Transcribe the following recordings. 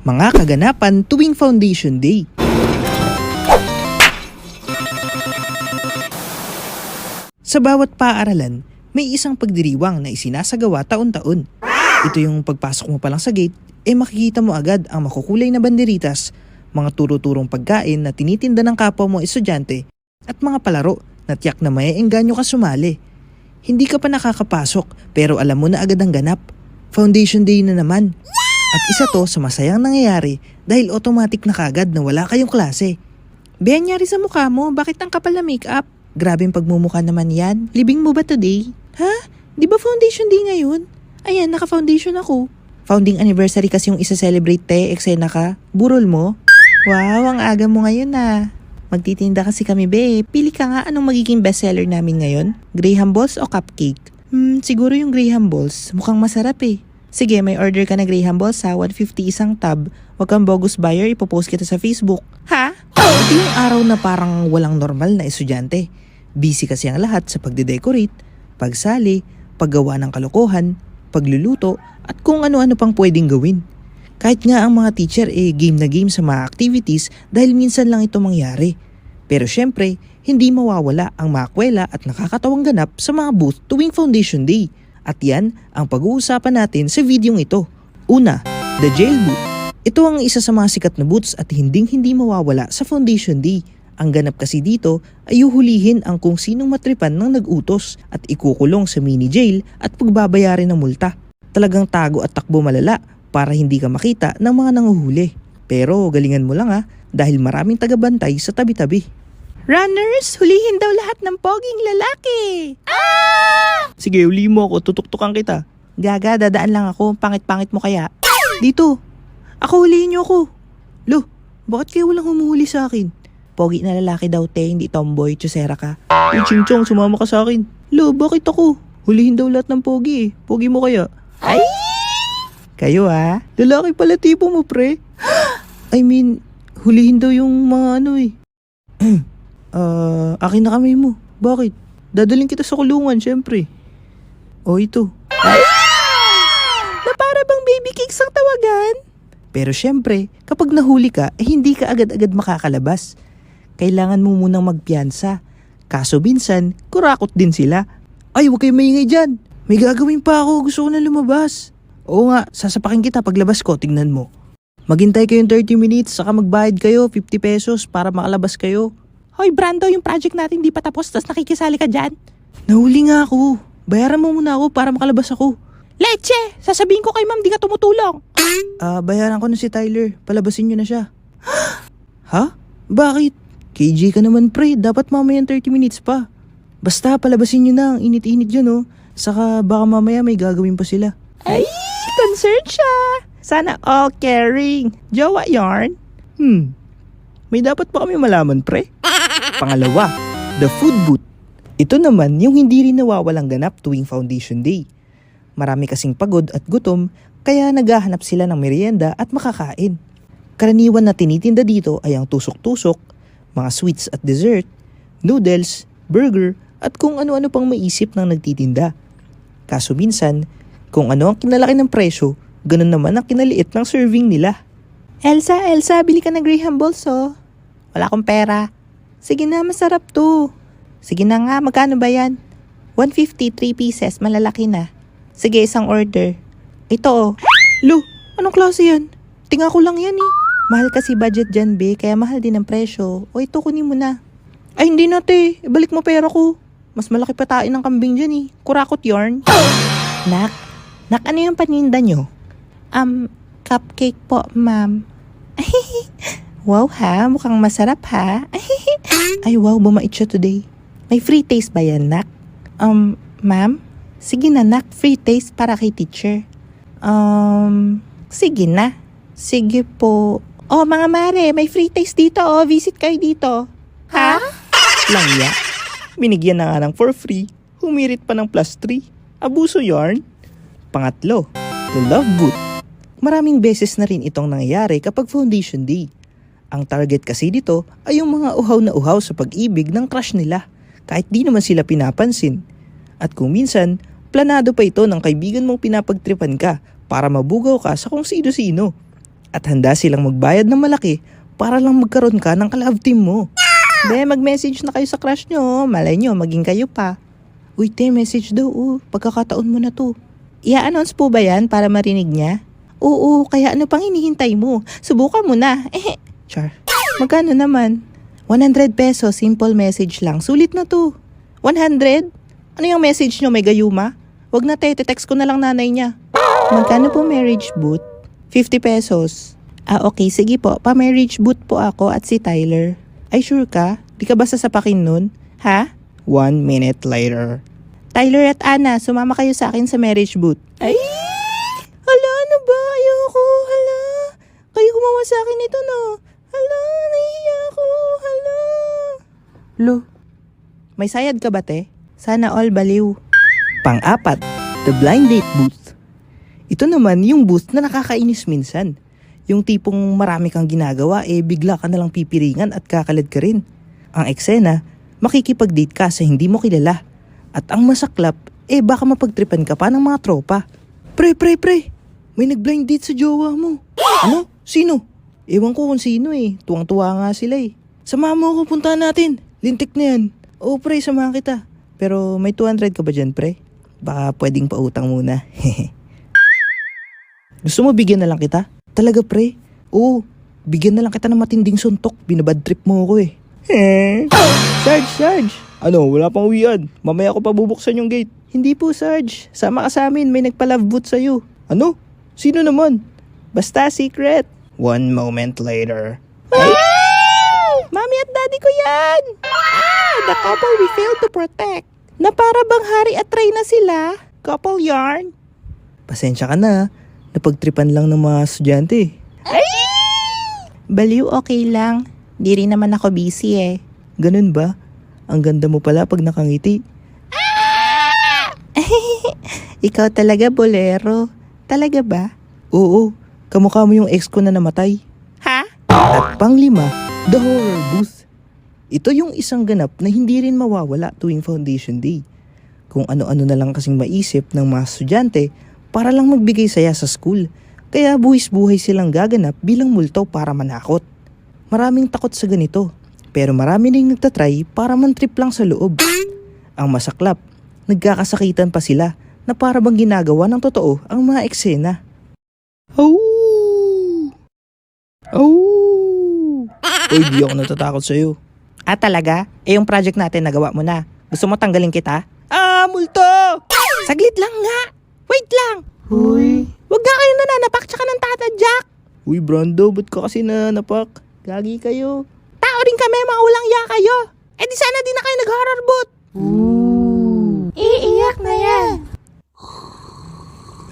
Mga kaganapan tuwing Foundation Day. Sa bawat paaralan, may isang pagdiriwang na isinasagawa taon-taon. Ito yung pagpasok mo pa lang sa gate, makikita mo agad ang makukulay na banderitas, mga turo-turong pagkain na tinitinda ng kapwa mo estudyante, at mga palaro na tiyak na maiengganyo ka sumali. Hindi ka pa nakakapasok pero alam mo na agad ang ganap. Foundation Day na naman. At isa to sa masayang nangyayari dahil automatic na kagad na wala kayong klase. Benyari sa mukha mo, bakit ang kapal na makeup? Grabeng pagmumukha naman yan. Libing mo ba today? Ha? Di ba Foundation Day ngayon? Ayan, naka-foundation ako. Founding anniversary kasi yung isa-celebrate eksena ka. Burol mo? Wow, ang aga mo ngayon ah. Magtitinda kasi kami be. Pili ka nga anong magiging bestseller namin ngayon? Graham Balls o cupcake? Siguro yung Graham Balls. Mukhang masarap eh. Sige, may order ka na Graham Balls ha, 150 isang tub. Huwag kang bogus buyer, ipopost kita sa Facebook. Ha? Ito yung araw na parang walang normal na estudyante. Busy kasi ang lahat sa pagde-decorate, pagsali, paggawa ng kalokohan, pagluluto, at kung ano-ano pang pwedeng gawin. Kahit nga ang mga teacher game na game sa mga activities dahil minsan lang ito mangyari. Pero syempre, hindi mawawala ang mga kwela at nakakatawang ganap sa mga booth tuwing Foundation Day. At yan ang pag-uusapan natin sa videong ito. Una, the jail booth. Ito ang isa sa mga sikat na booths at hindi mawawala sa Foundation Day. Ang ganap kasi dito ay uhulihin ang kung sinong matripan ng nag-utos at ikukulong sa mini jail at pagbabayarin ng multa. Talagang tago at takbo malala para hindi ka makita ng mga nanguhuli. Pero galingan mo lang dahil maraming tagabantay sa tabi-tabi. Runners, hulihin daw lahat ng poging lalaki! Sige, huli mo ako, tutuktukan kita. Gaga, dadaan lang ako, pangit-pangit mo kaya. Dito, ako hulihin niyo ako. Lo, bakit kayo walang humuhuli sa akin? Pogi na lalaki daw hindi tomboy, tsusera ka. Chingchong, sumama ka sa akin. Lo, bakit ako? Hulihin daw lahat ng pogi Pogi mo kaya? Ay! Kayo lalaki pala tipo mo pre. I mean, hulihin daw yung mga akin na kamay mo. Bakit? Dadaling kita sa kulungan, syempre. O ito. Na para bang baby cakes ang tawagan? Pero syempre, kapag nahuli ka, hindi ka agad-agad makakalabas. Kailangan mo munang magpiyansa. Kaso minsan, kurakot din sila. Ay, huwag kayo maingay dyan. May gagawin pa ako, gusto ko na lumabas. Oo nga, sasapakin kita paglabas ko, tingnan mo. Maghintay kayong 30 minutes, saka magbayad kayo, 50 pesos para makalabas kayo. Hoy Brando, yung project natin di pa tapos, tas nakikisali ka dyan. Nahuli nga ako. Bayaran mo muna ako para makalabas ako. Leche! Sasabihin ko kay ma'am di ka tumutulong. Bayaran ko na si Tyler. Palabasin nyo na siya. Ha? Bakit? KJ ka naman pre, dapat mamaya 30 minutes pa. Basta palabasin nyo na, ang init-init dyan Saka baka mamaya may gagawin pa sila. Ay, concerned siya. Sana all caring. Jowa yarn? May dapat pa kami malaman pre. Pangalawa, the food booth. Ito naman yung hindi rin nawawalang ganap tuwing Foundation Day. Marami kasing pagod at gutom kaya naghahanap sila ng merienda at makakain. Karaniwan na tinitinda dito ay ang tusok-tusok, mga sweets at dessert, noodles, burger at kung ano-ano pang maisip ng nagtitinda. Kaso minsan, kung ano ang kinalaki ng presyo, ganun naman ang kinaliit ng serving nila. Elsa, bili ka ng Graham Balls Wala akong pera. Sige na, masarap to. Sige na nga, magkano ba yan? 150, 3 pieces, malalaki na. Sige, isang order. Ito Lo, anong klase yan? Tinga ko lang yan Mahal kasi budget dyan, be, kaya mahal din ang presyo. O ito, kunin mo na. Ay, hindi na, te. Ibalik mo pera ko. Mas malaki pa tayo ng kambing dyan Kurakot yarn. Nak, ano yung paninda nyo? Cupcake po, ma'am. Wow mukhang masarap Ay wow, bumait siya today. May free taste ba yan, Nak? Ma'am? Sige na, Nak, free taste para kay teacher. Sige na. Sige po. Oh, mga mare, may free taste dito visit kayo dito. Ha? Langya. Binigyan na nga ng for free. Humirit pa ng +3. Abuso yarn. Pangatlo, the love booth. Maraming beses na rin itong nangyayari kapag Foundation Day. Ang target kasi dito ay yung mga uhaw na uhaw sa pag-ibig ng crush nila kahit di naman sila pinapansin. At kung minsan, planado pa ito ng kaibigan mong pinapagtripan ka para mabugaw ka sa kung sino-sino. At handa silang magbayad ng malaki para lang magkaroon ka ng ka-love team mo. Be, mag-message na kayo sa crush nyo. Malay nyo, maging kayo pa. Uy, te, message daw. Pagkakataon mo na to. I-announce po ba yan para marinig niya? Oo, kaya ano pang hinihintay mo? Subukan mo na. Char. Magkano naman? 100 pesos, simple message lang. Sulit na to. 100? Ano yung message nyo, may gayuma? Wag na te, text ko na lang nanay niya. Magkano po marriage boot? 50 pesos. Okay, sige po. Pa-marriage boot po ako at si Tyler. Ay, sure ka? Di ka ba sasapakin nun? Ha? 1 minute later. Tyler at Anna, sumama kayo sa akin sa marriage boot. Ay! Hala, ano ba? Ayoko. Hala. Kayo gumawa sa akin ito, no? Hala, nahihiya ako. Hala. Lo, may sayad ka ba, te? Sana all baliw. Pang-apat, the blind date booth. Ito naman yung booth na nakakainis minsan. Yung tipong marami kang ginagawa bigla ka nalang pipiringan at kakalad ka rin. Ang eksena, makikipag-date ka sa hindi mo kilala. At ang masaklap, baka mapagtripan ka pa ng mga tropa. Pre, may nag-blind date sa jowa mo. Ano? Sino? Ewan ko kung sino Tuwang-tuwa nga sila Samahan mo ako, punta natin. Lintik na yan. Oo pre, samahan kita. Pero may 200 ka ba dyan pre? Baka pwedeng pautang muna. Gusto mo bigyan na lang kita? Talaga pre? Oo, bigyan na lang kita ng matinding suntok. Binabad trip mo ako Sarge! Ano, wala pang uwian. Mamaya ko pa bubuksan yung gate. Hindi po Sarge, sama ka sa amin. May nagpa-love boot sa'yo. Ano? Sino naman? Basta secret. 1 moment later. Mami at daddy ko yan! The couple we failed to protect. Na para bang Hari at Reyna sila? Couple yarn. Pasensya ka na. Napagtripan lang ng mga estudyante. Ay! Baliw, okay lang. Di rin naman ako busy Ganun ba? Ang ganda mo pala pag nakangiti. Ikaw talaga bolero. Talaga ba? Oo. Kamukha mo yung ex ko na namatay. Ha? At pang-5, the horror booth. Ito yung isang ganap na hindi rin mawawala tuwing Foundation Day. Kung ano-ano na lang kasing maisip ng mga estudyante para lang magbigay saya sa school. Kaya buwis-buhay silang gaganap bilang multo para manakot. Maraming takot sa ganito, pero marami ring nagtatry para mantrip lang sa loob. Ang masaklap, nagkakasakitan pa sila na para bang ginagawa ng totoo ang mga eksena. Uy, di ako natatakot sa'yo. Talaga? Yung project natin nagawa mo na. Gusto mo tanggalin kita? Multo! Saglit lang nga! Wait lang! Uy. Huwag nga kayo nananapak tsaka ng tatadyak! Uy, Brando, ba't ka kasi nananapak? Gagi kayo. Tao rin kami, mga ulang ya kayo! Di sana di na kayo nag-horror boot! Iiyak na yan!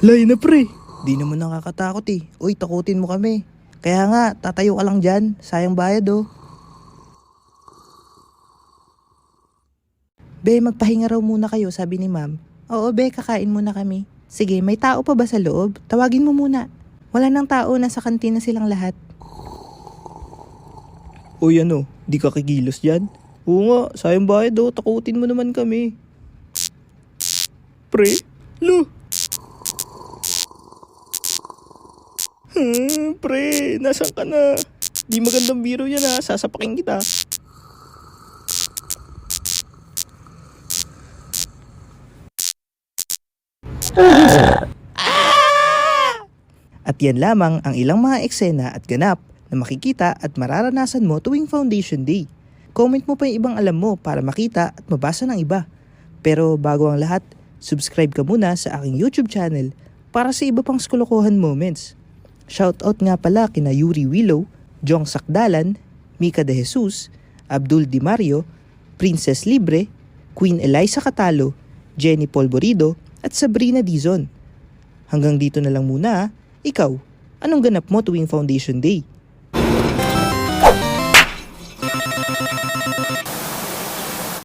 Lay na pre! Di naman nakakatakot Uy, takutin mo kami. Kaya nga, tatayo ka lang dyan. Sayang bayad Be, magpahinga raw muna kayo, sabi ni ma'am. Oo be, kakain muna kami. Sige, may tao pa ba sa loob? Tawagin mo muna. Wala nang tao, nasa kantina silang lahat. Uy ano, di ka kikilos dyan? Oo nga, sayang bayad takutin mo naman kami. Pre? Lo? Pre, nasan ka na? Di magandang biro yan sasapakin kita. At yan lamang ang ilang mga eksena at ganap na makikita at mararanasan mo tuwing Foundation Day. Comment mo pa yung ibang alam mo para makita at mabasa ng iba. Pero bago ang lahat, subscribe ka muna sa aking YouTube channel para sa iba pang skolokohan moments. Shoutout nga pala kina Yuri Willow, Jong Sakdalan, Mika De Jesus, Abdul Di Mario, Princess Libre, Queen Eliza Catalo, Jenny Polborido, at Sabrina Dizon. Hanggang dito na lang muna. Ikaw, anong ganap mo tuwing Foundation Day?